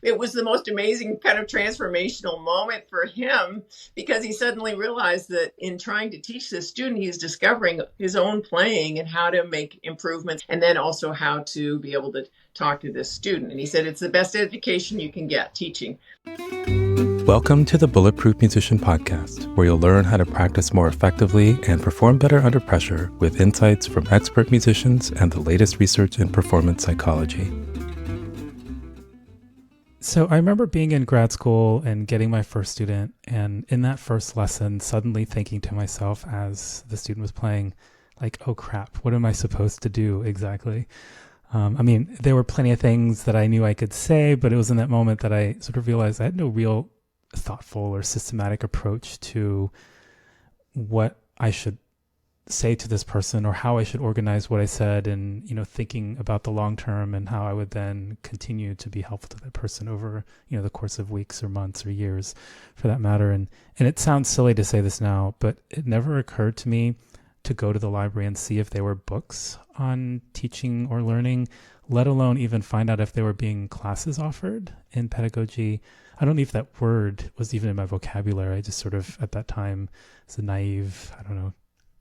It was the most amazing kind of transformational moment for him because he suddenly realized that in trying to teach this student, he's discovering his own playing and how to make improvements, and then also how to be able to talk to this student. And he said it's the best education you can get, teaching. Welcome to the Bulletproof Musician Podcast, where you'll learn how to practice more effectively and perform better under pressure with insights from expert musicians and the latest research in performance psychology. So I remember being in grad school and getting my first student, and in that first lesson, suddenly thinking to myself as the student was playing, like, oh crap, what am I supposed to do exactly? There were plenty of things that I knew I could say, but it was in that moment that I sort of realized I had no real thoughtful or systematic approach to what I should say to this person or how I should organize what I said, and thinking about the long term and how I would then continue to be helpful to that person over the course of weeks or months or years for that matter. And it sounds silly to say this now, but it never occurred to me to go to the library and see if there were books on teaching or learning, let alone even find out if there were being classes offered in pedagogy. I don't know if that word was even in my vocabulary. I just sort of, at that time, as a naive,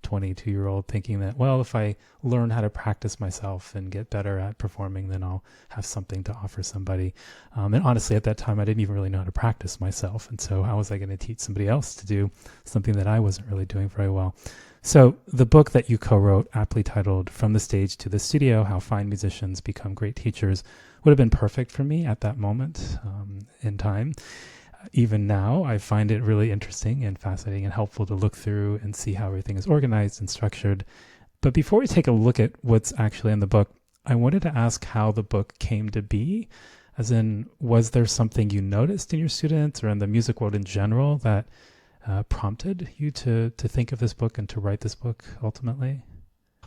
22-year-old thinking that, well, if I learn how to practice myself and get better at performing, then I'll have something to offer somebody. And honestly, at that time, I didn't even really know how to practice myself. And so how was I going to teach somebody else to do something that I wasn't really doing very well? So the book that you co-wrote, aptly titled From the Stage to the Studio, How Fine Musicians Become Great Teachers, would have been perfect for me at that moment in time. Even now, I find it really interesting and fascinating and helpful to look through and see how everything is organized and structured. But before we take a look at what's actually in the book, I wanted to ask how the book came to be. As in, was there something you noticed in your students or in the music world in general that prompted you to think of this book and to write this book ultimately?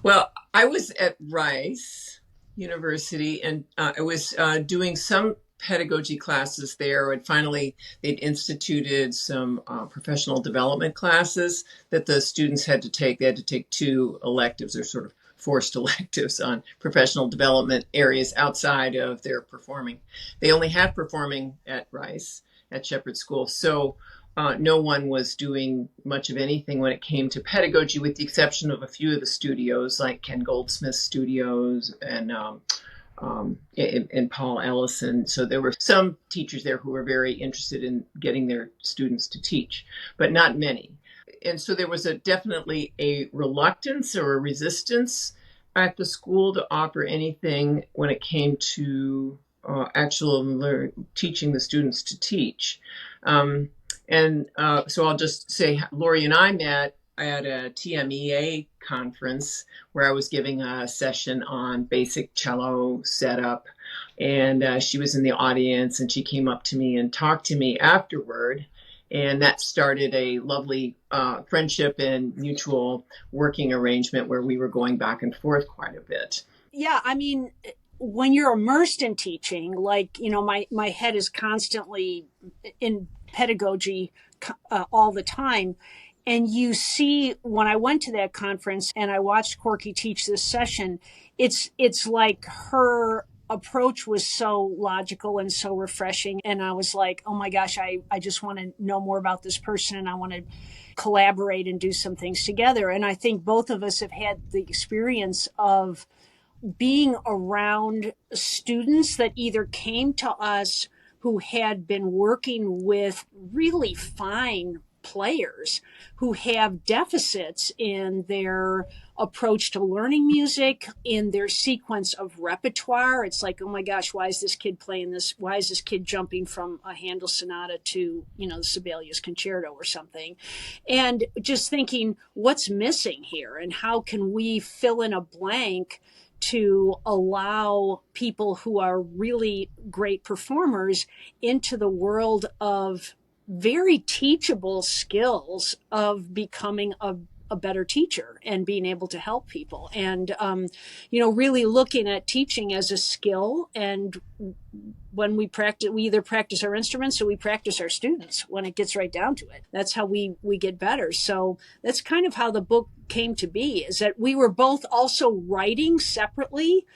Well, I was at Rice University, and I was doing some pedagogy classes there, and finally they'd instituted some professional development classes that the students had to take. They had to take two electives, or sort of forced electives, on professional development areas outside of their performing. They only had performing at Rice, at Shepherd School. So no one was doing much of anything when it came to pedagogy, with the exception of a few of the studios, like Ken Goldsmith's studios and Paul Ellison. So there were some teachers there who were very interested in getting their students to teach, but not many. And so there was definitely a reluctance or a resistance at the school to offer anything when it came to teaching the students to teach. So I'll just say Laurie and I met at a TMEA conference where I was giving a session on basic cello setup. And she was in the audience, and she came up to me and talked to me afterward. And that started a lovely friendship and mutual working arrangement where we were going back and forth quite a bit. Yeah, when you're immersed in teaching, my head is constantly in pedagogy all the time. And you see, when I went to that conference and I watched Corky teach this session, it's like her approach was so logical and so refreshing. And I was like, oh my gosh, I just want to know more about this person, and I want to collaborate and do some things together. And I think both of us have had the experience of being around students that either came to us who had been working with really fine players who have deficits in their approach to learning music, in their sequence of repertoire. It's like, oh my gosh, why is this kid playing this? Why is this kid jumping from a Handel sonata to, the Sibelius concerto or something? And just thinking, what's missing here? And how can we fill in a blank to allow people who are really great performers into the world of very teachable skills of becoming a better teacher and being able to help people, and really looking at teaching as a skill. And when we practice, we either practice our instruments or we practice our students. When it gets right down to it, that's how we get better. So that's kind of how the book came to be, is that we were both also writing separately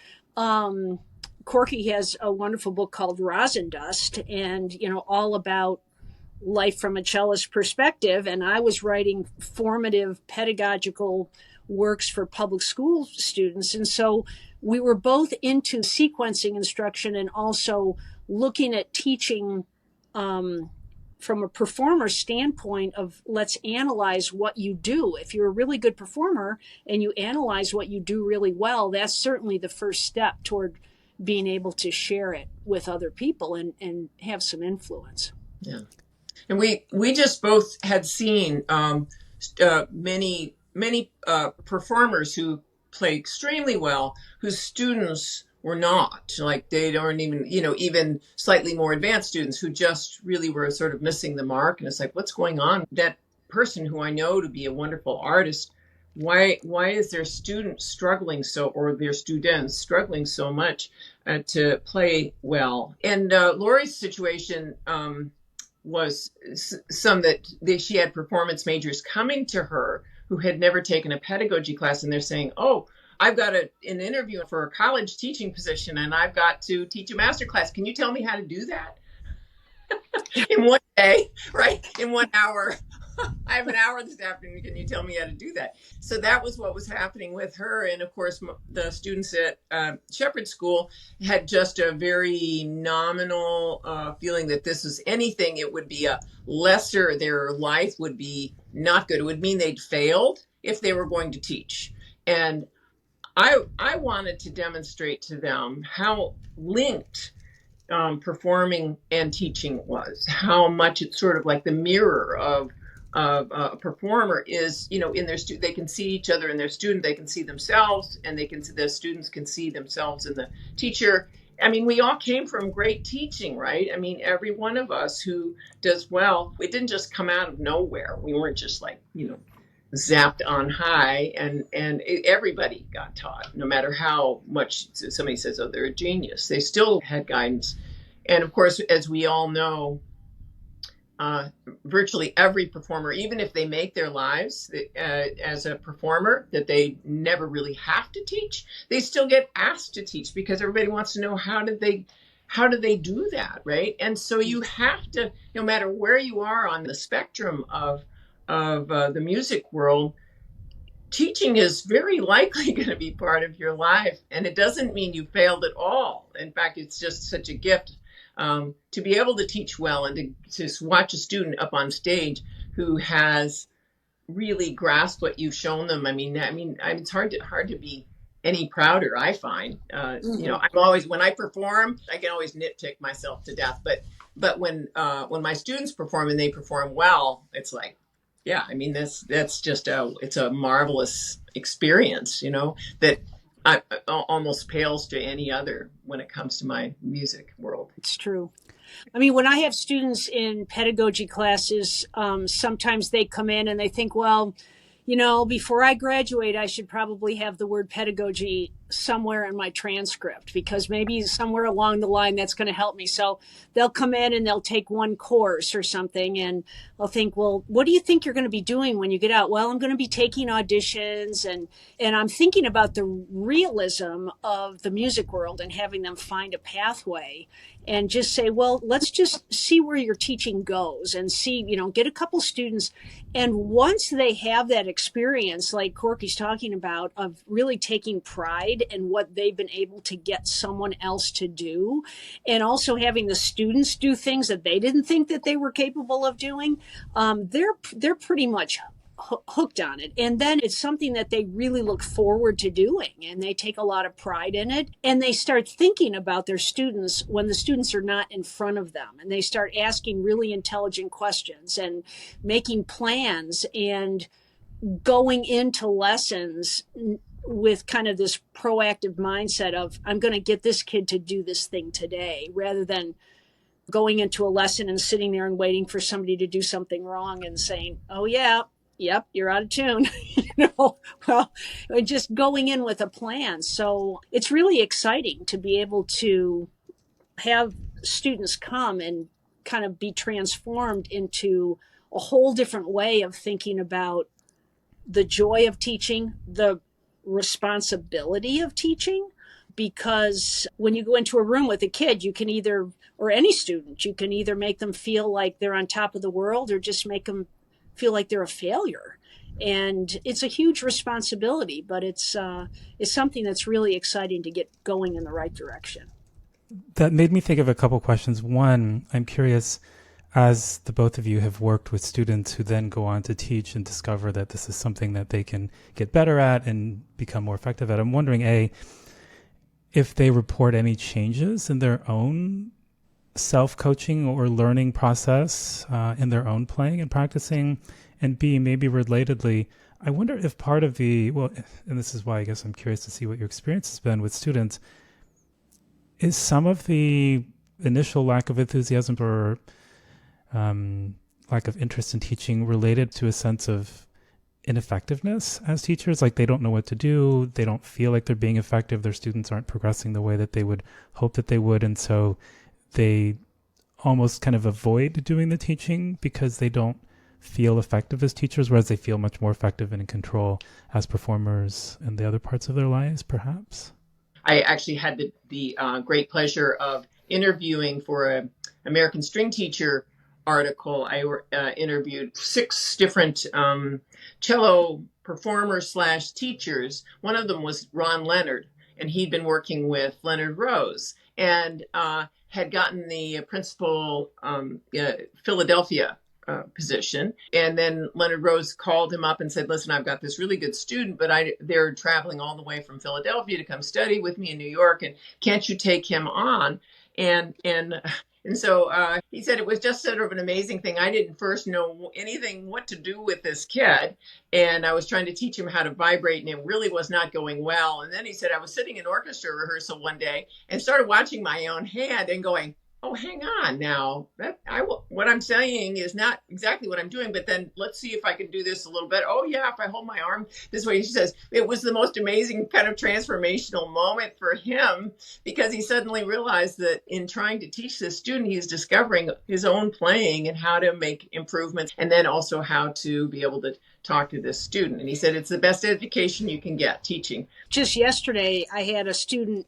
Corky has a wonderful book called Rosin Dust, and all about life from a cellist perspective. And I was writing formative pedagogical works for public school students, and so we were both into sequencing instruction and also looking at teaching from a performer standpoint of let's analyze what you do. If you're a really good performer and you analyze what you do really well, that's certainly the first step toward being able to share it with other people and have some influence. Yeah. And we just both had seen many performers who play extremely well, whose students were not, like they don't even, even slightly more advanced students who just really were sort of missing the mark. And it's like, what's going on? That person who I know to be a wonderful artist, why is their student struggling or their students struggling so much to play well? And Laurie's situation was some that she had performance majors coming to her who had never taken a pedagogy class, and they're saying, oh, I've got an interview for a college teaching position and I've got to teach a master class. Can you tell me how to do that? In one day, right? In 1 hour. I have an hour this afternoon. Can you tell me how to do that? So that was what was happening with her. And of course, the students at Shepherd School had just a very nominal feeling that this was anything. It would be a lesser, their life would be not good. It would mean they'd failed if they were going to teach. And I wanted to demonstrate to them how linked performing and teaching was, how much it's sort of like the mirror of a performer is, in their they can see each other in their student, they can see themselves, and the students can see themselves in the teacher. I mean, we all came from great teaching, right? I mean, every one of us who does well, it didn't just come out of nowhere. We weren't just like, zapped on high, and everybody got taught, no matter how much somebody says, oh, they're a genius. They still had guidance. And of course, as we all know, virtually every performer, even if they make their lives as a performer, that they never really have to teach, they still get asked to teach because everybody wants to know how do they do that, right? And so you have to, no matter where you are on the spectrum of the music world, teaching is very likely going to be part of your life, and it doesn't mean you failed at all. In fact, it's just such a gift to be able to teach well and to watch a student up on stage who has really grasped what you've shown them. I mean, it's hard to be any prouder, I find. I'm always, when I perform, I can always nitpick myself to death. But when my students perform and they perform well, it's like, yeah, I mean, that's just it's a marvelous experience, that I almost pales to any other when it comes to my music world. It's true. I mean, when I have students in pedagogy classes, sometimes they come in and they think, well, before I graduate, I should probably have the word pedagogy somewhere in my transcript because maybe somewhere along the line that's going to help me. So they'll come in and they'll take one course or something and they'll think, well, what do you think you're going to be doing when you get out? Well, I'm going to be taking auditions and I'm thinking about the realism of the music world and having them find a pathway and just say, well, let's just see where your teaching goes and see, get a couple students. And once they have that experience, like Corky's talking about, of really taking pride in what they've been able to get someone else to do, and also having the students do things that they didn't think that they were capable of doing, they're pretty much hooked on it. And then it's something that they really look forward to doing and they take a lot of pride in it. And they start thinking about their students when the students are not in front of them, and they start asking really intelligent questions and making plans and going into lessons with kind of this proactive mindset of, I'm going to get this kid to do this thing today, rather than going into a lesson and sitting there and waiting for somebody to do something wrong and saying, oh yeah, yep, you're out of tune. Well, just going in with a plan. So it's really exciting to be able to have students come and kind of be transformed into a whole different way of thinking about the joy of teaching, the responsibility of teaching, because when you go into a room with a kid, you can either, or any student, you can either make them feel like they're on top of the world or just make them feel like they're a failure. And it's a huge responsibility, but it's something that's really exciting to get going in the right direction. That made me think of a couple questions. One, I'm curious, as the both of you have worked with students who then go on to teach and discover that this is something that they can get better at and become more effective at, I'm wondering, A, if they report any changes in their own self-coaching or learning process in their own playing and practicing, and B, maybe relatedly, I wonder if part of the, well, and this is why I guess I'm curious to see what your experience has been with students, is some of the initial lack of enthusiasm or lack of interest in teaching related to a sense of ineffectiveness as teachers? Like they don't know what to do. They don't feel like they're being effective. Their students aren't progressing the way that they would hope that they would. And so they almost kind of avoid doing the teaching because they don't feel effective as teachers, whereas they feel much more effective and in control as performers in the other parts of their lives, perhaps. I actually had the great pleasure of interviewing for an American String Teacher article. I interviewed 6 different cello performers / teachers. One of them was Ron Leonard, and he'd been working with Leonard Rose and had gotten the principal Philadelphia position. And then Leonard Rose called him up and said, listen, I've got this really good student, but they're traveling all the way from Philadelphia to come study with me in New York. And can't you take him on? And so he said it was just sort of an amazing thing. I didn't first know anything what to do with this kid. And I was trying to teach him how to vibrate, and it really was not going well. And then he said, I was sitting in orchestra rehearsal one day and started watching my own hand and going, oh, hang on now. What I'm saying is not exactly what I'm doing, but then let's see if I can do this a little bit. Oh, yeah, if I hold my arm this way. She says it was the most amazing kind of transformational moment for him because he suddenly realized that in trying to teach this student, he's discovering his own playing and how to make improvements, and then also how to be able to talk to this student. And he said it's the best education you can get, teaching. Just yesterday, I had a student,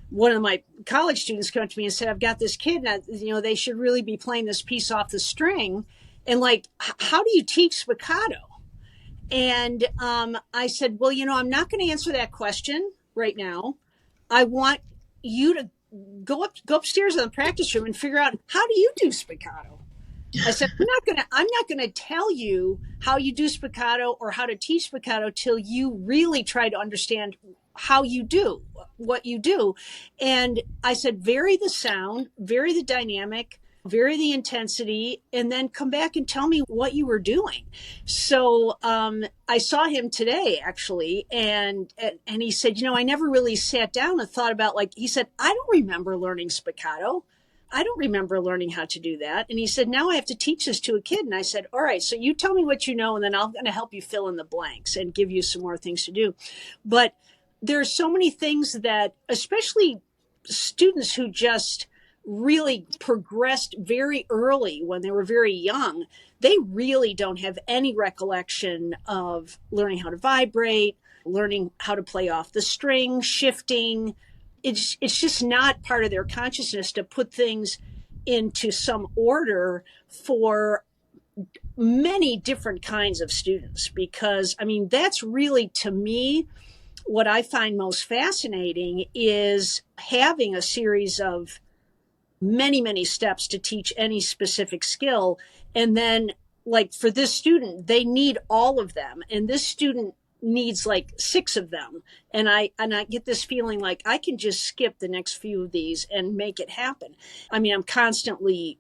one of my college students come to me and said, I've got this kid and they should really be playing this piece off the string. And like, how do you teach spiccato? And I said, well, I'm not going to answer that question right now. I want you to go upstairs in the practice room and figure out, how do you do spiccato? I said, I'm not gonna tell you how you do spiccato or how to teach spiccato till you really try to understand how you do what you do. And I said, vary the sound, vary the dynamic, vary the intensity, and then come back and tell me what you were doing. So I saw him today actually, and he said, I never really sat down and thought about, like, he said, I don't remember learning spiccato. I don't remember learning how to do that. And he said, now I have to teach this to a kid. And I said, all right, so you tell me what you know, and then I'm going to help you fill in the blanks and give you some more things to do. But there's so many things that, especially students who just really progressed very early when they were very young, they really don't have any recollection of learning how to vibrate, learning how to play off the string, shifting. It's just not part of their consciousness to put things into some order for many different kinds of students, because that's really, to me, what I find most fascinating is having a series of many, many steps to teach any specific skill. And then, like, for this student, they need all of them. And this student needs like 6 of them. And I get this feeling like I can just skip the next few of these and make it happen. I'm constantly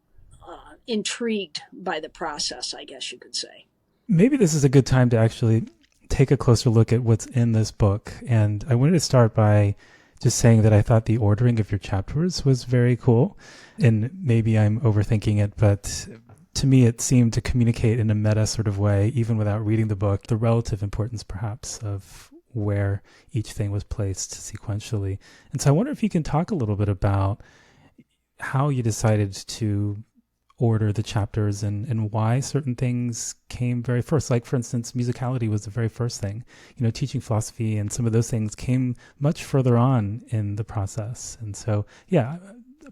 intrigued by the process, I guess you could say. Maybe this is a good time to actually take a closer look at what's in this book. And I wanted to start by just saying that I thought the ordering of your chapters was very cool. And maybe I'm overthinking it, but to me, it seemed to communicate in a meta sort of way, even without reading the book, the relative importance perhaps of where each thing was placed sequentially. And so I wonder if you can talk a little bit about how you decided to order the chapters and why certain things came very first. Like, for instance, musicality was the very first thing. Teaching philosophy and some of those things came much further on in the process. And so, yeah,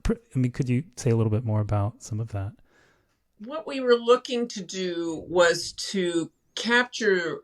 I mean, could you say a little bit more about some of that? What we were looking to do was to capture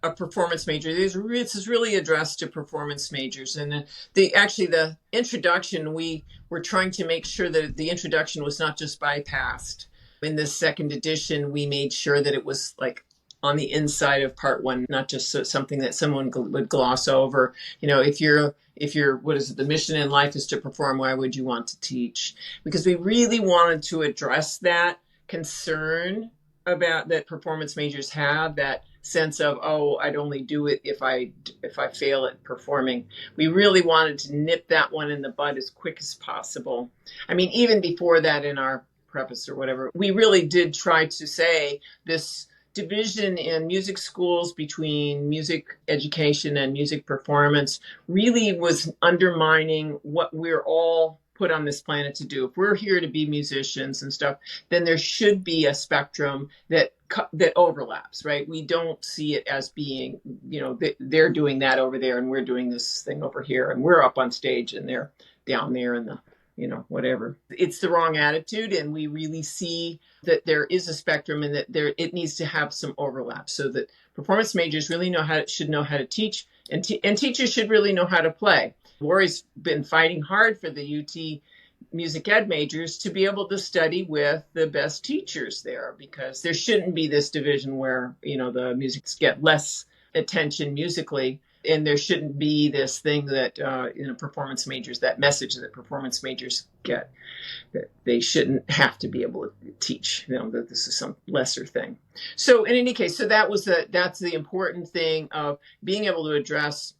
a performance major. This is really addressed to performance majors, and the introduction, we were trying to make sure that the introduction was not just bypassed. In this second edition, we made sure that it was like on the inside of part one, not just something that someone would gloss over. If you're what is it? The mission in life is to perform. Why would you want to teach? Because we really wanted to address that concern about that performance majors have, that sense of, oh, I'd only do it if I fail at performing. We really wanted to nip that one in the bud as quick as possible. I mean, even before that, in our preface or whatever, we really did try to say this division in music schools between music education and music performance really was undermining what we're all put on this planet to do. If we're here to be musicians and stuff, then there should be a spectrum that overlaps, right? We don't see it as being, they're doing that over there and we're doing this thing over here, and we're up on stage and they're down there in the, whatever. It's the wrong attitude, and we really see that there is a spectrum and that it needs to have some overlap, so that performance majors really should know how to teach, and teachers should really know how to play. Laurie's been fighting hard for the UT music ed majors to be able to study with the best teachers there, because there shouldn't be this division where, the musics get less attention musically, and there shouldn't be this thing that, performance majors, that message that performance majors get, that they shouldn't have to be able to teach, that this is some lesser thing. So in any case, that's the important thing of being able to address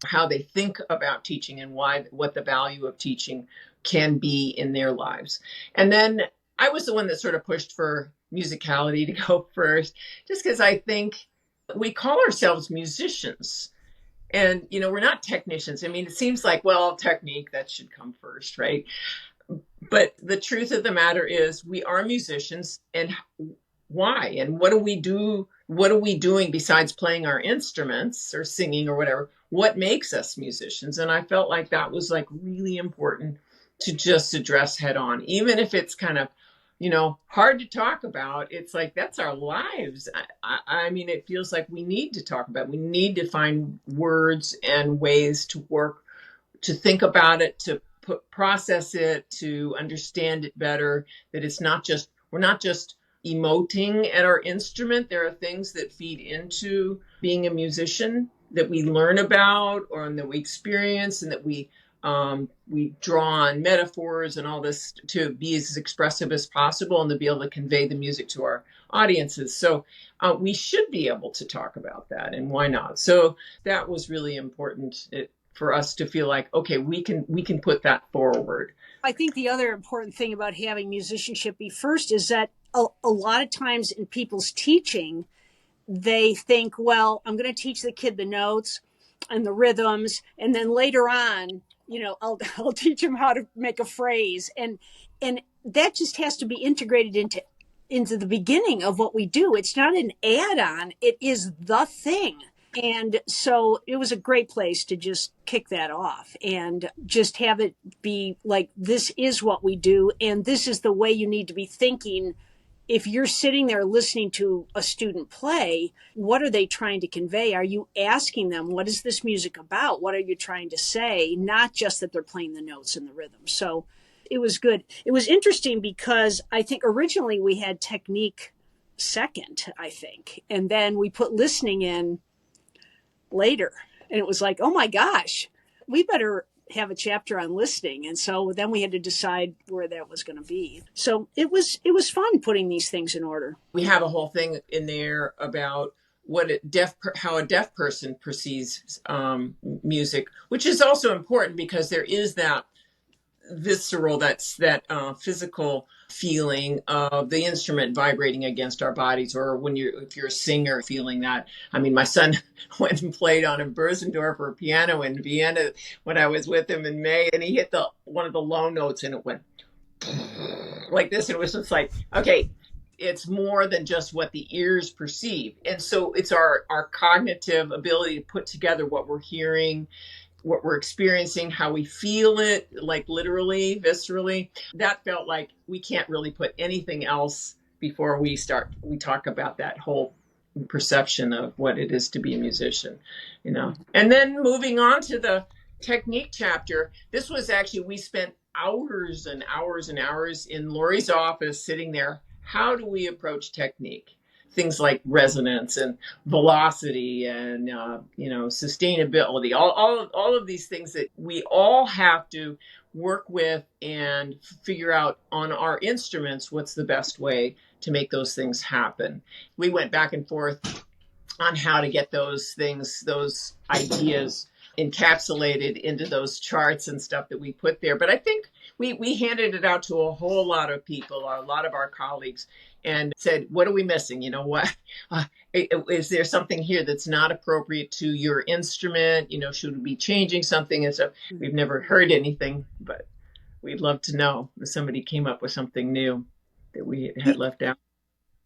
how they think about teaching and what the value of teaching can be in their lives. And then I was the one that sort of pushed for musicality to go first, just because I think we call ourselves musicians, and, we're not technicians. I mean, it seems like, well, technique, that should come first, right? But the truth of the matter is we are musicians, and why? And what do we do? What are we doing besides playing our instruments or singing or whatever? What makes us musicians? And I felt like that was like really important to just address head on, even if it's kind of, hard to talk about. It's like, that's our lives. I mean, it feels like we need to talk about it. We need to find words and ways to work, to think about it, to process it, to understand it better, that we're not just emoting at our instrument. There are things that feed into being a musician that we learn about, or that we experience, and that we draw on metaphors and all this to be as expressive as possible and to be able to convey the music to our audiences. So we should be able to talk about that, and why not? So that was really important for us to feel like, okay, we can put that forward. I think the other important thing about having musicianship be first is that a lot of times in people's teaching, they think, well, I'm going to teach the kid the notes and the rhythms, and then later on, I'll teach them how to make a phrase, and that just has to be integrated into the beginning of what we do. It's not an add-on; it is the thing. And so it was a great place to just kick that off and just have it be like, this is what we do, and this is the way you need to be thinking. If you're sitting there listening to a student play, what are they trying to convey? Are you asking them, what is this music about? What are you trying to say? Not just that they're playing the notes and the rhythm. So it was good. It was interesting because I think originally we had technique second, I think. And then we put listening in later. And it was like, oh my gosh, we better have a chapter on listening. And so then we had to decide where that was going to be. So it was fun putting these things in order. We have a whole thing in there about how a deaf person perceives music, which is also important because there is that visceral, that physical feeling of the instrument vibrating against our bodies, or if you're a singer feeling that. I mean, my son went and played on a Bösendorfer piano in Vienna when I was with him in May, and he hit one of the low notes, and it went like this. And it was just like, okay, it's more than just what the ears perceive. And so it's our cognitive ability to put together what we're hearing, what we're experiencing, how we feel it, like literally, viscerally. That felt like we can't really put anything else before we talk about that whole perception of what it is to be a musician, you know. And then moving on to the technique chapter, this was actually, we spent hours and hours and hours in Laurie's office sitting there. How do we approach technique? Things like resonance and velocity and sustainability, all of these things that we all have to work with and figure out on our instruments what's the best way to make those things happen. We went back and forth on how to get those things, those ideas encapsulated into those charts and stuff that we put there. But I think we handed it out to a whole lot of people, a lot of our colleagues, and said, what are we missing? You know, what is there something here that's not appropriate to your instrument? You know, should we be changing something? And so we've never heard anything, but we'd love to know if somebody came up with something new that we had left out.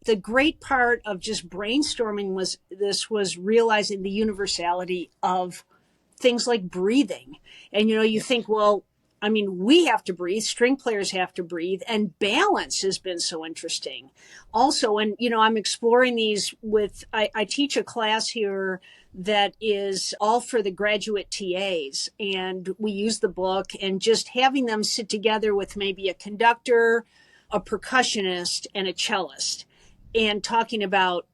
The great part of just brainstorming was realizing the universality of things like breathing. And, you think, well, I mean, we have to breathe, string players have to breathe, and balance has been so interesting also. And, I'm exploring these I teach a class here that is all for the graduate TAs. And we use the book, and just having them sit together with maybe a conductor, a percussionist, and a cellist, and talking about,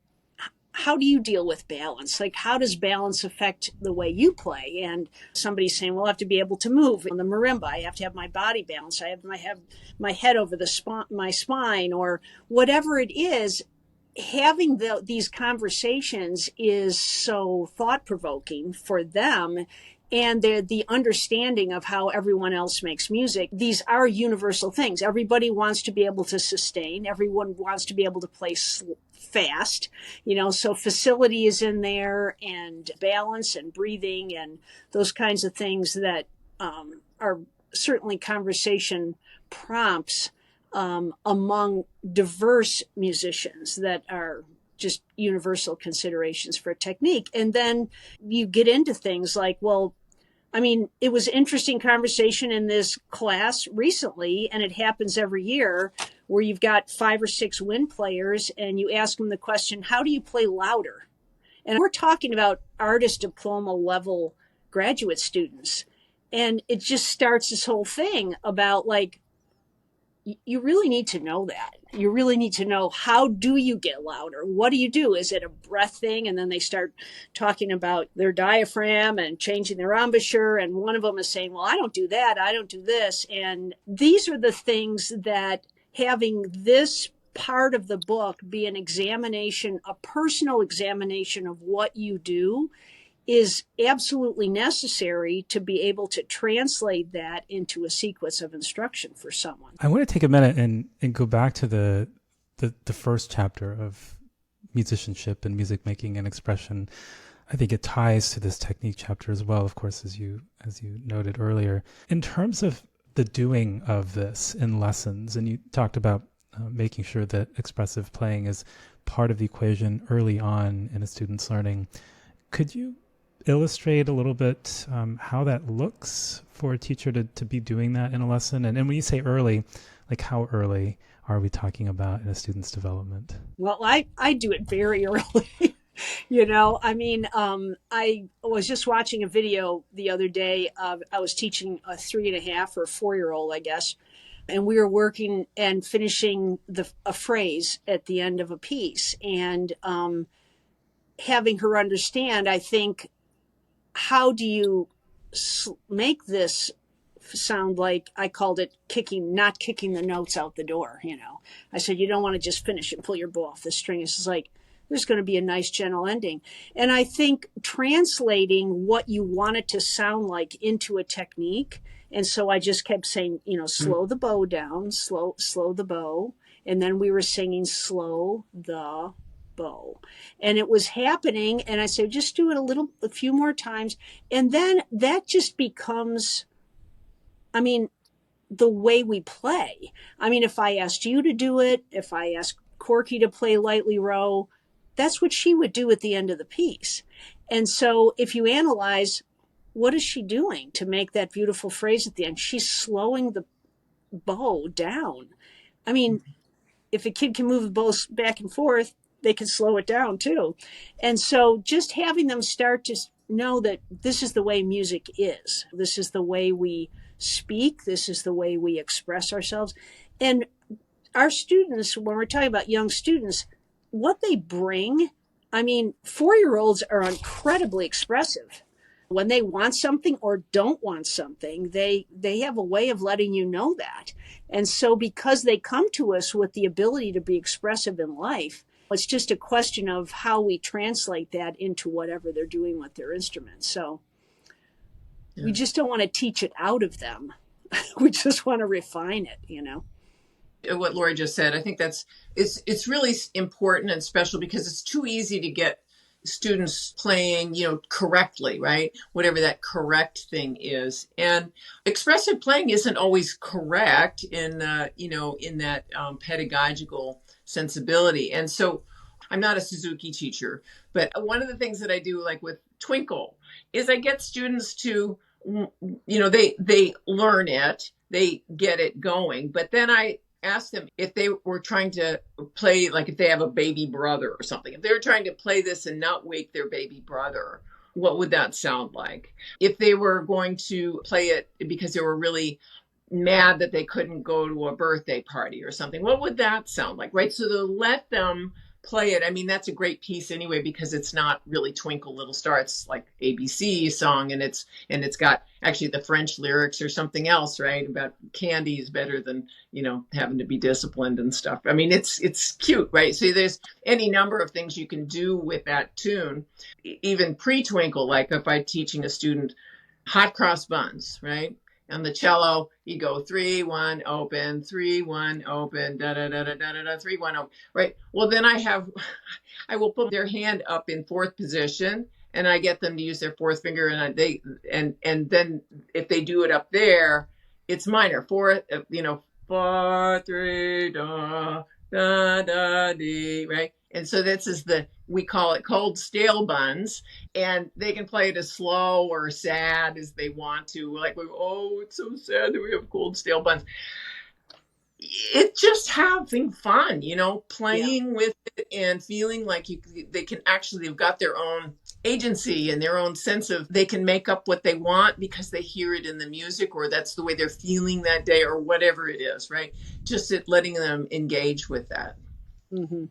how do you deal with balance? Like, how does balance affect the way you play? And somebody's saying, well, I have to be able to move. On the marimba, I have to have my body balanced. I have my head over my spine, or whatever it is. Having these conversations is so thought-provoking for them, and the understanding of how everyone else makes music. These are universal things. Everybody wants to be able to sustain. Everyone wants to be able to play fast, so facility is in there, and balance and breathing and those kinds of things that are certainly conversation prompts among diverse musicians that are just universal considerations for technique. And then you get into things like, well, I mean, it was interesting conversation in this class recently, and it happens every year, where you've got 5 or 6 wind players, and you ask them the question, how do you play louder? And we're talking about artist diploma level graduate students. And it just starts this whole thing about, like, you really need to know that. You really need to know, how do you get louder? What do you do? Is it a breath thing? And then they start talking about their diaphragm and changing their embouchure. And one of them is saying, well, I don't do that. I don't do this. And these are the things that, having this part of the book be an examination, a personal examination of what you do, is absolutely necessary to be able to translate that into a sequence of instruction for someone. I want to take a minute and go back to the first chapter of musicianship and music making and expression. I think it ties to this technique chapter as well, of course, as you noted earlier. In terms of the doing of this in lessons, and you talked about making sure that expressive playing is part of the equation early on in a student's learning. Could you illustrate a little bit how that looks for a teacher to be doing that in a lesson? And when you say early, like, how early are we talking about in a student's development? Well, I do it very early. I mean, I was just watching a video the other day. I was teaching a 3.5 or 4-year-old, I guess. And we were working and finishing a phrase at the end of a piece, and having her understand, I think, how do you make this sound like, I called it not kicking the notes out the door. I said, you don't want to just finish and pull your bow off the string. It's just like, there's going to be a nice gentle ending. And I think translating what you want it to sound like into a technique. And so I just kept saying, slow the bow down, slow the bow. And then we were singing slow the bow. And it was happening. And I said, just do it a few more times. And then that just becomes, I mean, the way we play. I mean, if I asked you to do it, if I asked Corky to play Lightly Row, that's what she would do at the end of the piece. And so if you analyze, what is she doing to make that beautiful phrase at the end? She's slowing the bow down. I mean, if a kid can move the bow back and forth, they can slow it down too. And so just having them start to know that this is the way music is. This is the way we speak. This is the way we express ourselves. And our students, when we're talking about young students, what they bring, I mean, 4-year-olds are incredibly expressive. When they want something or don't want something, they have a way of letting you know that. And so because they come to us with the ability to be expressive in life, it's just a question of how we translate that into whatever they're doing with their instruments. So we just don't want to teach it out of them. We just want to refine it, you know. What Laurie just said, I think it's really important and special because it's too easy to get students playing, correctly, right? Whatever that correct thing is. And expressive playing isn't always correct in, in that pedagogical sensibility. And so I'm not a Suzuki teacher, but one of the things that I do, like with Twinkle, is I get students to, they learn it, they get it going, but then I ask them if they were trying to play, like if they have a baby brother or something, if they were trying to play this and not wake their baby brother, what would that sound like? If they were going to play it because they were really mad that they couldn't go to a birthday party or something, what would that sound like, right? So to let them play it, I mean, that's a great piece anyway, because it's not really Twinkle Little Star, it's like ABC song, and it's got actually the French lyrics or something else, right, about candy is better than having to be disciplined and stuff. I mean, it's cute, right? So there's any number of things you can do with that tune, even pre-Twinkle, like if I'm teaching a student hot cross buns, right? On the cello, you go 3-1 open, 3-1 open, da da da da da da da, 3-1 open, right? Well, then I will put their hand up in fourth position, and I get them to use their fourth finger, and then if they do it up there, it's minor. 4, 4 3 da da da dee, right? And so we call it cold stale buns, and they can play it as slow or sad as they want to. Like, it's so sad that we have cold stale buns. It's just having fun, playing with it and feeling like they've got their own agency and their own sense of they can make up what they want because they hear it in the music, or that's the way they're feeling that day, or whatever it is, right? Just letting them engage with that. Mm-hmm.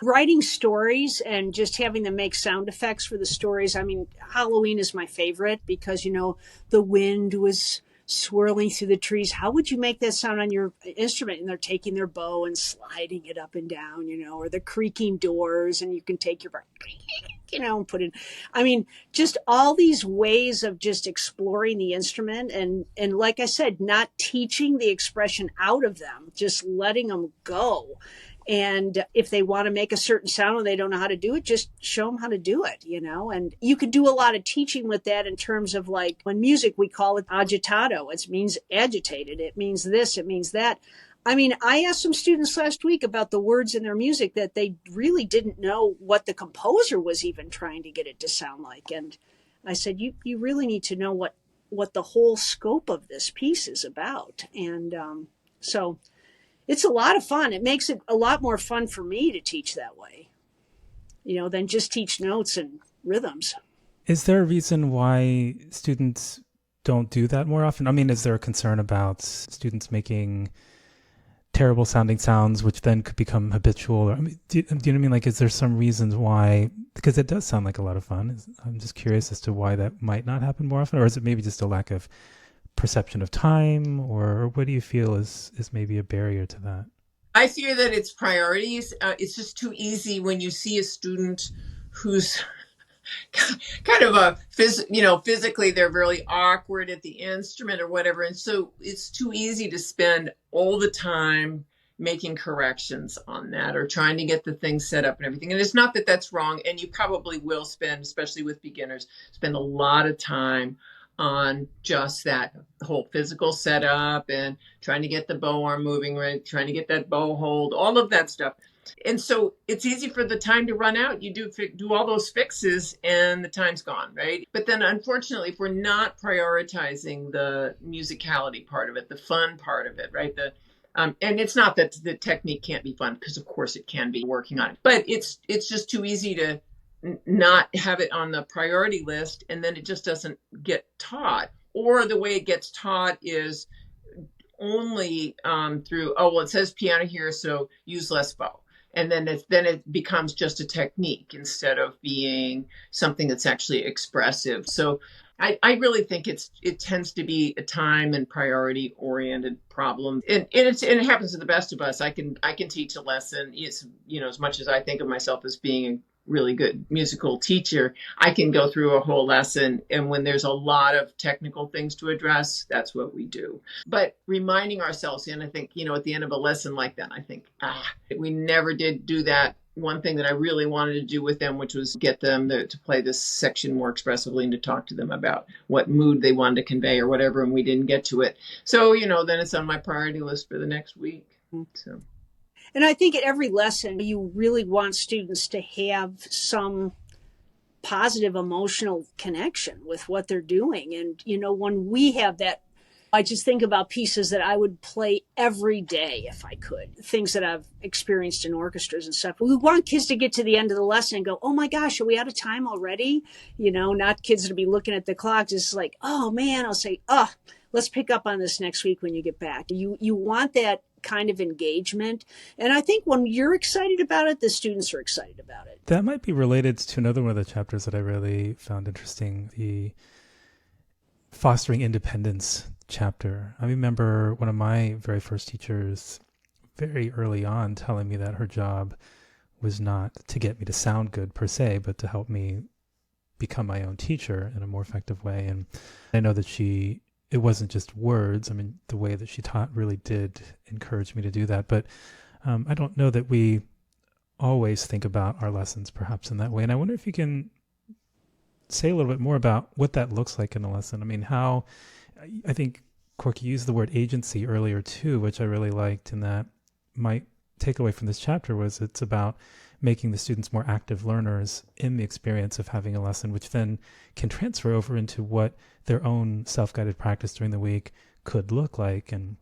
Writing stories and just having them make sound effects for the stories. I mean, Halloween is my favorite because, the wind was swirling through the trees. How would you make that sound on your instrument? And they're taking their bow and sliding it up and down, or the creaking doors, and you can take your, and put in, I mean, just all these ways of just exploring the instrument. And like I said, not teaching the expression out of them, just letting them go. And if they want to make a certain sound and they don't know how to do it, just show them how to do it, and you could do a lot of teaching with that in terms of, like, when music, we call it agitato. It means agitated. It means this, it means that. I mean, I asked some students last week about the words in their music that they really didn't know what the composer was even trying to get it to sound like. And I said, you really need to know what the whole scope of this piece is about. And so it's a lot of fun. It makes it a lot more fun for me to teach that way, than just teach notes and rhythms. Is there a reason why students don't do that more often? I mean, is there a concern about students making terrible sounding sounds, which then could become habitual? Or, I mean, do you know what I mean? Like, is there some reasons why? Because it does sound like a lot of fun. I'm just curious as to why that might not happen more often, or is it maybe just a lack of perception of time, or what do you feel is maybe a barrier to that? I fear that it's priorities. It's just too easy when you see a student who's kind of physically they're really awkward at the instrument or whatever. And so it's too easy to spend all the time making corrections on that or trying to get the thing set up and everything. And it's not that that's wrong. And you probably will spend, especially with beginners, spend a lot of time on just that whole physical setup and trying to get the bow arm moving right, trying to get that bow hold, all of that stuff. And so it's easy for the time to run out. You do all those fixes and the time's gone, right? But then unfortunately, if we're not prioritizing the musicality part of it, the fun part of it, right? And it's not that the technique can't be fun, because of course it can be, working on it, but it's just too easy to not have it on the priority list, and then it just doesn't get taught. Or the way it gets taught is only through, oh, well, it says piano here, so use less bow. And then it becomes just a technique instead of being something that's actually expressive. So I really think it tends to be a time and priority oriented problem, and it happens to the best of us. I can teach a lesson. It's, as much as I think of myself as being a really good musical teacher, I can go through a whole lesson, and when there's a lot of technical things to address, that's what we do. But reminding ourselves, and I think, at the end of a lesson like that, I think, we never did do that one thing that I really wanted to do with them, which was get them to play this section more expressively and to talk to them about what mood they wanted to convey or whatever, and we didn't get to it. So, then it's on my priority list for the next week. So. And I think at every lesson, you really want students to have some positive emotional connection with what they're doing. And, when we have that, I just think about pieces that I would play every day if I could, things that I've experienced in orchestras and stuff. We want kids to get to the end of the lesson and go, oh my gosh, are we out of time already? Not kids to be looking at the clock, just like, oh man, I'll say, let's pick up on this next week when you get back. You want that kind of engagement. And I think when you're excited about it, the students are excited about it. That might be related to another one of the chapters that I really found interesting, the fostering independence chapter. I remember one of my very first teachers very early on telling me that her job was not to get me to sound good per se, but to help me become my own teacher in a more effective way. And I know that it wasn't just words. I mean, the way that she taught really did encourage me to do that. But I don't know that we always think about our lessons perhaps in that way. And I wonder if you can say a little bit more about what that looks like in a lesson. I mean, I think Corky used the word agency earlier too, which I really liked, and that my takeaway from this chapter was it's about making the students more active learners in the experience of having a lesson, which then can transfer over into what their own self-guided practice during the week could look like. And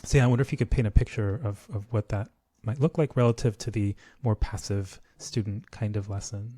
so, I wonder if you could paint a picture of what that might look like relative to the more passive student kind of lesson.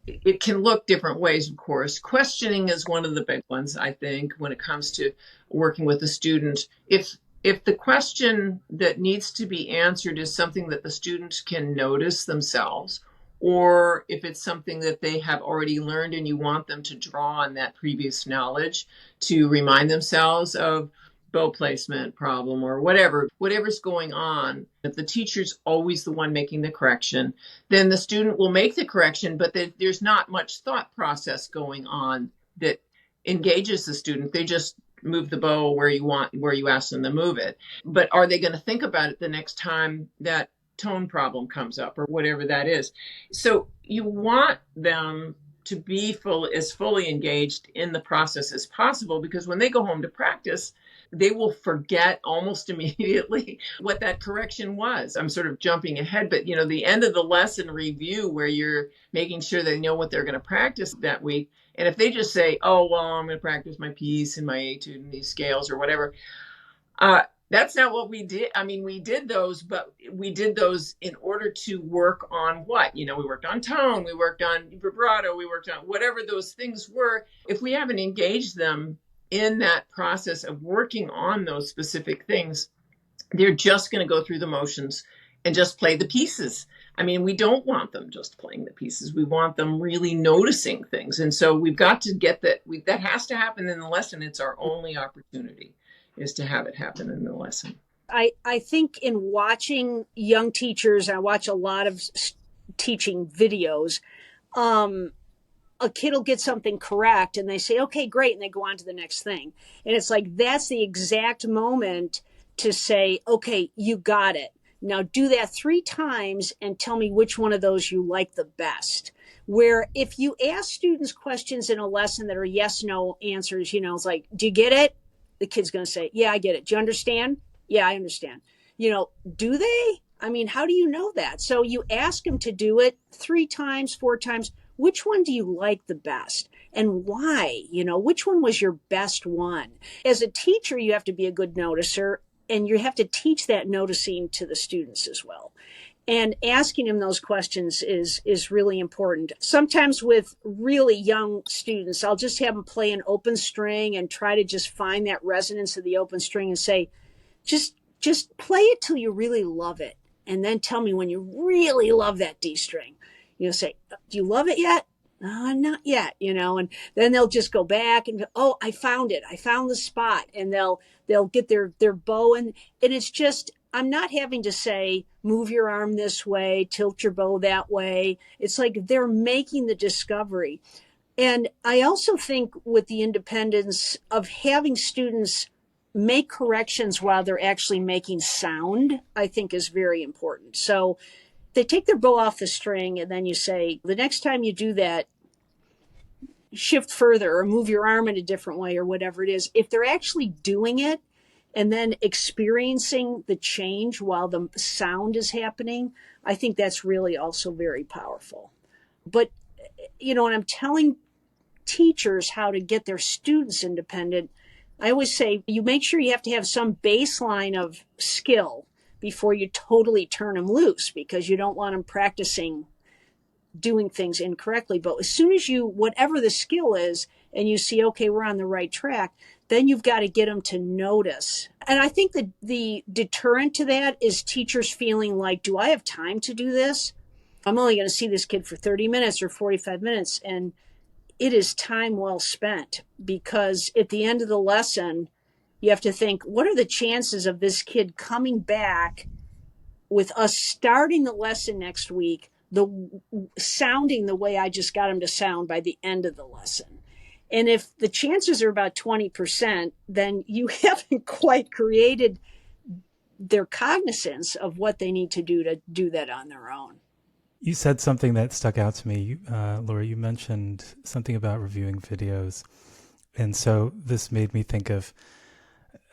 It can look different ways, of course. Questioning is one of the big ones, I think, when it comes to working with a student. If the question that needs to be answered is something that the student can notice themselves, or if it's something that they have already learned and you want them to draw on that previous knowledge to remind themselves of bow placement problem or whatever's going on, if the teacher's always the one making the correction, then the student will make the correction, but there's not much thought process going on that engages the student. They just move the bow where you ask them to move it. But are they going to think about it the next time that tone problem comes up or whatever that is? So you want them to be as fully engaged in the process as possible, because when they go home to practice, they will forget almost immediately what that correction was. I'm sort of jumping ahead, but the end of the lesson review where you're making sure they know what they're going to practice that week. And if they just say, oh, well, I'm going to practice my piece and my etude and these scales or whatever, that's not what we did. I mean, we did those, but we did those in order to work on what? We worked on tone, we worked on vibrato, we worked on whatever those things were. If we haven't engaged them in that process of working on those specific things, they're just going to go through the motions and just play the pieces. I mean, we don't want them just playing the pieces. We want them really noticing things. And so we've got to get that. That has to happen in the lesson. It's our only opportunity is to have it happen in the lesson. I think in watching young teachers, I watch a lot of teaching videos, a kid will get something correct and they say, okay, great. And they go on to the next thing. And it's like, that's the exact moment to say, okay, you got it. Now do that 3 times and tell me which one of those you like the best. Where if you ask students questions in a lesson that are yes, no answers, it's like, do you get it? The kid's going to say, yeah, I get it. Do you understand? Yeah, I understand. Do they? I mean, how do you know that? So you ask them to do it 3 times, 4 times. Which one do you like the best? And why? Which one was your best one? As a teacher, you have to be a good noticer, and you have to teach that noticing to the students as well. And asking them those questions is really important. Sometimes with really young students, I'll just have them play an open string and try to just find that resonance of the open string and say, just play it till you really love it. And then tell me when you really love that D string. Say, do you love it yet? Not yet, and then they'll just go back and, oh, I found it. I found the spot. And they'll get their bow. And it's just, I'm not having to say, move your arm this way, tilt your bow that way. It's like they're making the discovery. And I also think with the independence of having students make corrections while they're actually making sound, I think is very important. So they take their bow off the string, and then you say, the next time you do that, shift further or move your arm in a different way or whatever it is. If they're actually doing it and then experiencing the change while the sound is happening, I think that's really also very powerful. But, when I'm telling teachers how to get their students independent, I always say you make sure you have to have some baseline of skill before you totally turn them loose, because you don't want them practicing doing things incorrectly. But as soon as whatever the skill is, and you see, okay, we're on the right track, then you've got to get them to notice. And I think that the deterrent to that is teachers feeling like, do I have time to do this? I'm only going to see this kid for 30 minutes or 45 minutes. And it is time well spent, because at the end of the lesson, you have to think, what are the chances of this kid coming back with us starting the lesson next week, sounding the way I just got him to sound by the end of the lesson? And if the chances are about 20%, then you haven't quite created their cognizance of what they need to do that on their own. You said something that stuck out to me, Laurie. You mentioned something about reviewing videos. And so this made me think of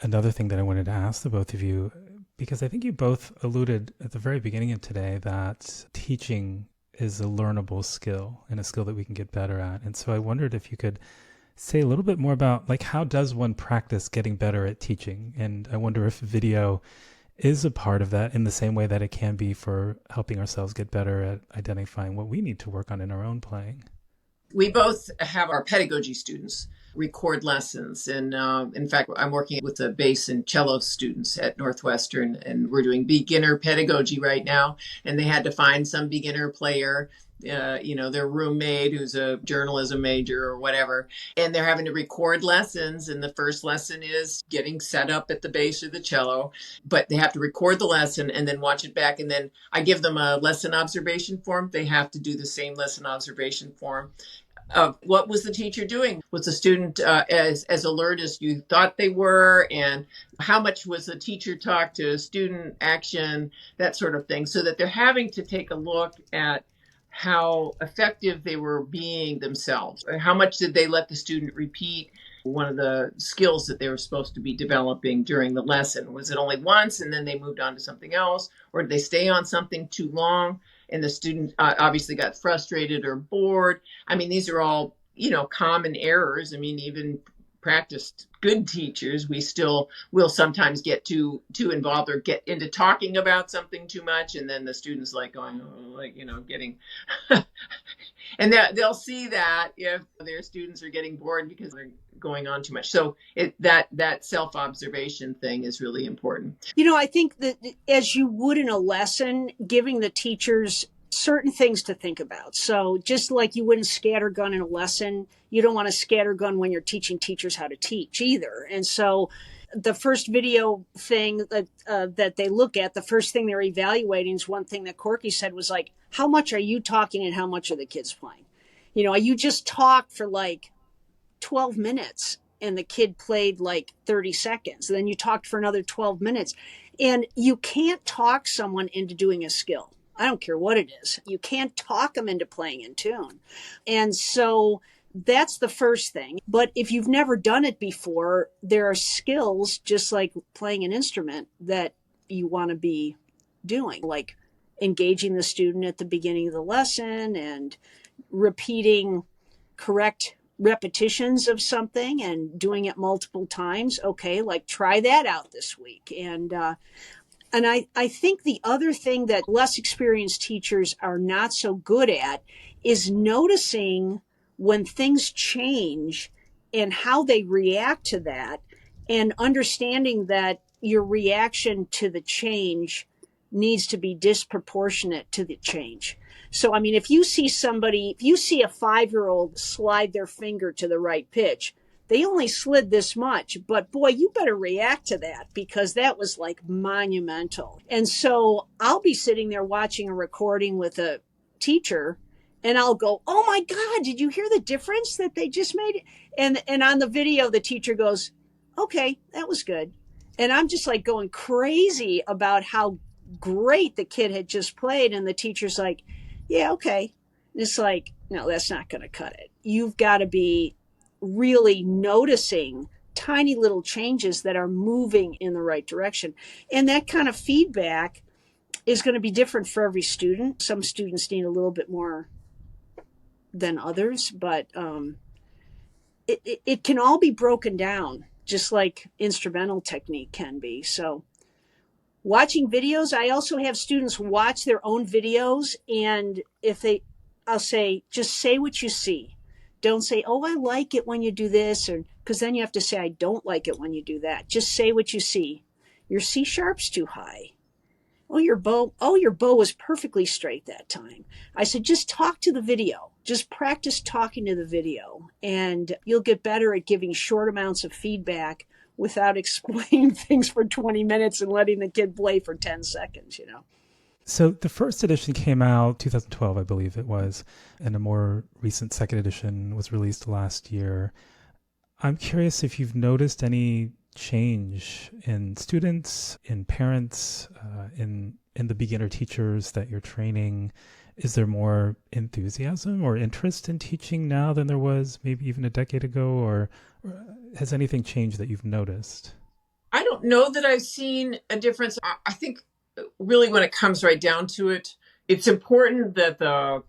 another thing that I wanted to ask the both of you, because I think you both alluded at the very beginning of today that teaching is a learnable skill and a skill that we can get better at. And so I wondered if you could say a little bit more about, like, how does one practice getting better at teaching? And I wonder if video is a part of that in the same way that it can be for helping ourselves get better at identifying what we need to work on in our own playing. We both have our pedagogy students record lessons. And in fact, I'm working with the bass and cello students at Northwestern, and we're doing beginner pedagogy right now. And they had to find some beginner player, their roommate who's a journalism major or whatever, and they're having to record lessons. And the first lesson is getting set up at the bass or the cello, but they have to record the lesson and then watch it back. And then I give them a lesson observation form. They have to do the same lesson observation form. What was the teacher doing? Was the student as alert as you thought they were? And how much was the teacher talk to student action, that sort of thing, so that they're having to take a look at how effective they were being themselves. How much did they let the student repeat one of the skills that they were supposed to be developing during the lesson? Was it only once and then they moved on to something else? Or did they stay on something too long and the student obviously got frustrated or bored? I mean, these are all, common errors. I mean, even practiced good teachers, we still will sometimes get too involved or get into talking about something too much, and then the students going, getting and they'll see that if their students are getting bored because they're going on too much. So that self-observation thing is really important. I think that as you would in a lesson, giving the teachers certain things to think about. So just like you wouldn't scattergun in a lesson, you don't want to scattergun when you're teaching teachers how to teach either. And so the first video thing that they look at, the first thing they're evaluating is one thing that Corky said was like, how much are you talking and how much are the kids playing? You just talk for 12 minutes and the kid played 30 seconds. And then you talked for another 12 minutes. And you can't talk someone into doing a skill. I don't care what it is. You can't talk them into playing in tune. And so that's the first thing. But if you've never done it before, there are skills, just like playing an instrument, that you want to be doing, like engaging the student at the beginning of the lesson and repeating correct repetitions of something and doing it multiple times. Okay, like try that out this week. And I think the other thing that less experienced teachers are not so good at is noticing when things change and how they react to that, and understanding that your reaction to the change needs to be disproportionate to the change. So, I mean, if you see somebody, if you see a 5-year-old slide their finger to the right pitch, they only slid this much, but boy, you better react to that because that was like monumental. And so I'll be sitting there watching a recording with a teacher, and I'll go, "Oh my God, did you hear the difference that they just made?" And on the video, the teacher goes, "Okay, that was good." And I'm just like going crazy about how great the kid had just played. And the teacher's like, "Yeah, okay." And it's like, no, that's not going to cut it. You've got to be really noticing tiny little changes that are moving in the right direction. And that kind of feedback is going to be different for every student. Some students need a little bit more than others, but it can all be broken down, just like instrumental technique can be. So watching videos, I also have students watch their own videos, and I'll say, just say what you see. Don't say, "Oh, I like it when you do this," or because then you have to say, "I don't like it when you do that." Just say what you see. Your C sharp's too high. Your bow was perfectly straight that time. I said, just talk to the video. Just practice talking to the video, and you'll get better at giving short amounts of feedback without explaining things for 20 minutes and letting the kid play for 10 seconds, you know. So the first edition came out 2012, I believe it was, and a more recent second edition was released last year. I'm curious if you've noticed any change in students, in parents, in the beginner teachers that you're training. Is there more enthusiasm or interest in teaching now than there was maybe even a decade ago, or has anything changed that you've noticed? I don't know that I've seen a difference. I think really when it comes right down to it, it's important that the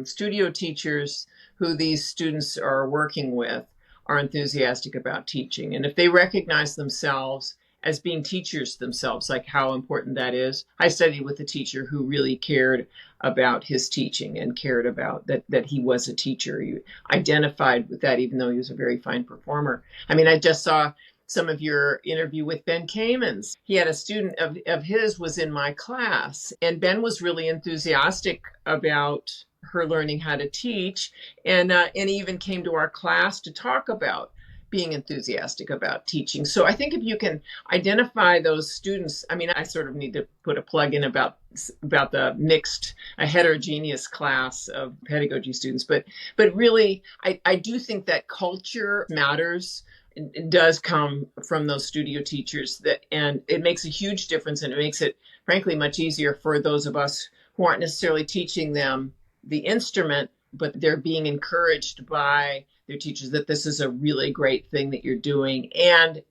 studio teachers who these students are working with are enthusiastic about teaching. And if they recognize themselves as being teachers themselves, like how important that is. I studied with a teacher who really cared about his teaching and cared about that he was a teacher. He identified with that, even though he was a very fine performer. I mean, I just saw some of your interview with Ben Kamens. He had a student of his was in my class, and Ben was really enthusiastic about her learning how to teach, and he even came to our class to talk about being enthusiastic about teaching. So I think if you can identify those students, I mean, I sort of need to put a plug in about the mixed, a heterogeneous class of pedagogy students, but really, I do think that culture matters. It does come from those studio teachers and it makes a huge difference, and it makes it frankly much easier for those of us who aren't necessarily teaching them the instrument, but they're being encouraged by their teachers that this is a really great thing that you're doing, and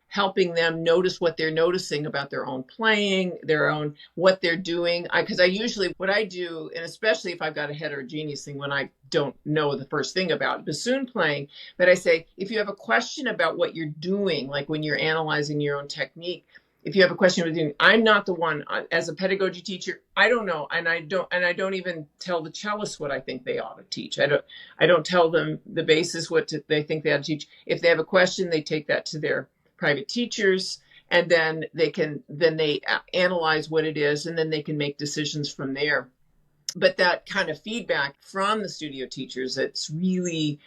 helping them notice what they're noticing about their own playing, their own what they're doing. Because I usually what I do, and especially if I've got a heterogeneous thing when I don't know the first thing about bassoon playing, but I say if you have a question about what you're doing, like when you're analyzing your own technique, if you have a question with you, I'm not the one as a pedagogy teacher. I don't know, and I don't even tell the cellists what I think they ought to teach. I don't tell them the basis they think they ought to teach. If they have a question, they take that to their private teachers, and then they analyze what it is, and then they can make decisions from there. But that kind of feedback from the studio teachers, it's really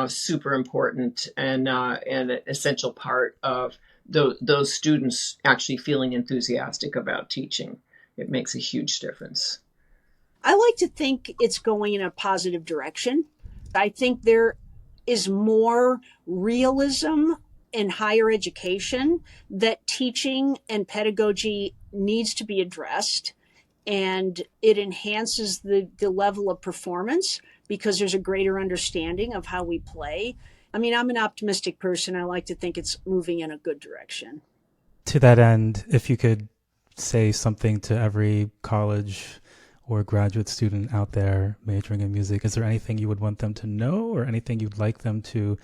super important and an essential part of those students actually feeling enthusiastic about teaching. It makes a huge difference. I like to think it's going in a positive direction. I think there is more realism in higher education that teaching and pedagogy needs to be addressed, and it enhances the level of performance because there's a greater understanding of how we play. I mean, I'm an optimistic person. I like to think it's moving in a good direction. To that end, if you could say something to every college or graduate student out there majoring in music, is there anything you would want them to know or anything you'd like them to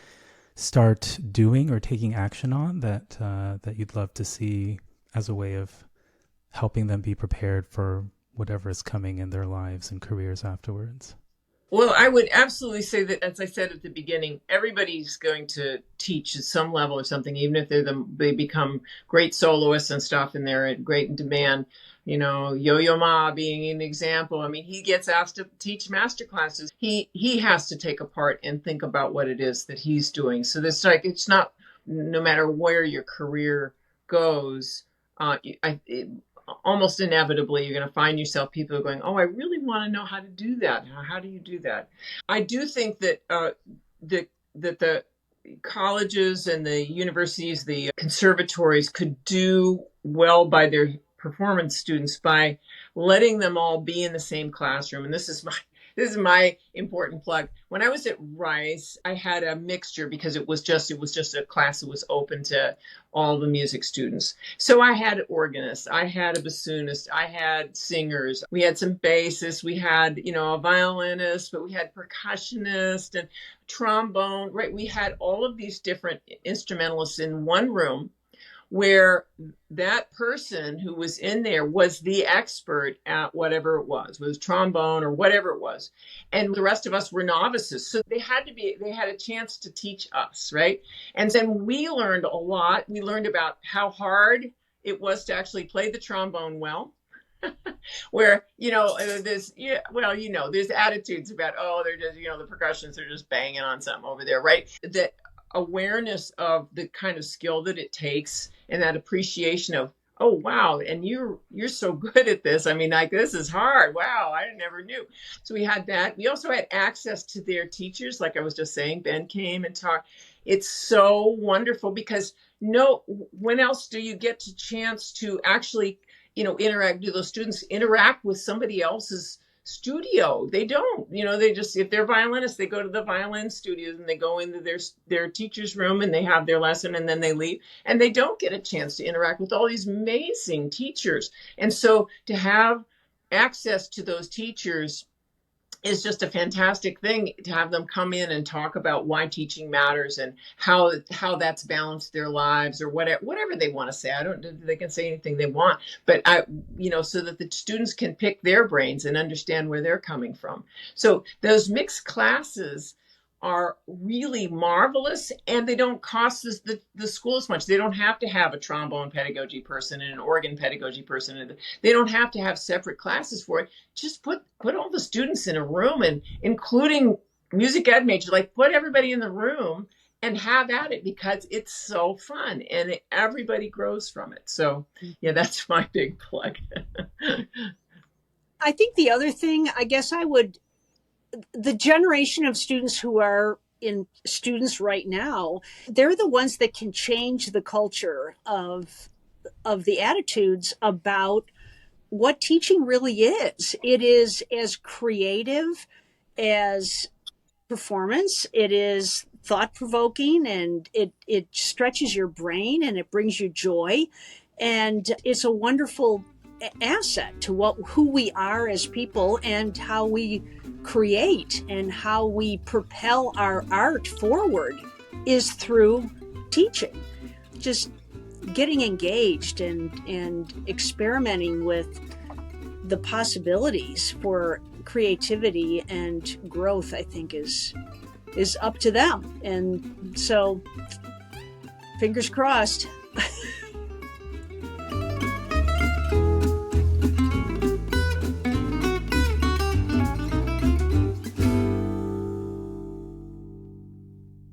start doing or taking action on that you'd love to see as a way of helping them be prepared for whatever is coming in their lives and careers afterwards? Well, I would absolutely say that, as I said at the beginning, everybody's going to teach at some level or something, even if they become great soloists and stuff, and they're great in demand. You know, Yo-Yo Ma being an example. I mean, he gets asked to teach master classes. He has to take a part and think about what it is that he's doing. So this, like, it's not, no matter where your career goes, almost inevitably you're going to find yourself people are going, oh, I really want to know how to do that. How do you do that? I do think that the colleges and the universities, the conservatories could do well by their performance students by letting them all be in the same classroom. And this is my important plug. When I was at Rice, I had a mixture because it was just a class that was open to all the music students. So I had organists, I had a bassoonist, I had singers, we had some bassists, we had, a violinist, but we had percussionist and trombone, right? We had all of these different instrumentalists in one room, where that person who was in there was the expert at whatever it was trombone or whatever it was. And the rest of us were novices. So they had a chance to teach us, right? And then we learned a lot. We learned about how hard it was to actually play the trombone well. Where, there's attitudes about, they're just, the percussionists are just banging on something over there, right? That awareness of the kind of skill that it takes and that appreciation of, oh, wow, and you're so good at this. I mean, like, this is hard. Wow, I never knew. So we had that. We also had access to their teachers. Like I was just saying, Ben came and talked. It's so wonderful because when else do you get a chance to actually, do those students interact with somebody else's studio? They don't, they just, if they're violinists, they go to the violin studios and they go into their teacher's room and they have their lesson and then they leave, and they don't get a chance to interact with all these amazing teachers. And so to have access to those teachers is just a fantastic thing, to have them come in and talk about why teaching matters and how that's balanced their lives or whatever they want to say. They can say anything they want, but so that the students can pick their brains and understand where they're coming from. So those mixed classes are really marvelous, and they don't cost the school as much. They don't have to have a trombone pedagogy person and an organ pedagogy person. They don't have to have separate classes for it. Just put all the students in a room, and including music ed majors, like put everybody in the room and have at it, because it's so fun and everybody grows from it. So yeah, that's my big plug. I think the other thing, I guess the generation of students who are in students right now, they're the ones that can change the culture of the attitudes about what teaching really is. It is as creative as performance. It is thought-provoking, and it stretches your brain and it brings you joy. And it's a wonderful asset to who we are as people and how we create and how we propel our art forward is through teaching. Just getting engaged and experimenting with the possibilities for creativity and growth, I think is up to them. And so fingers crossed.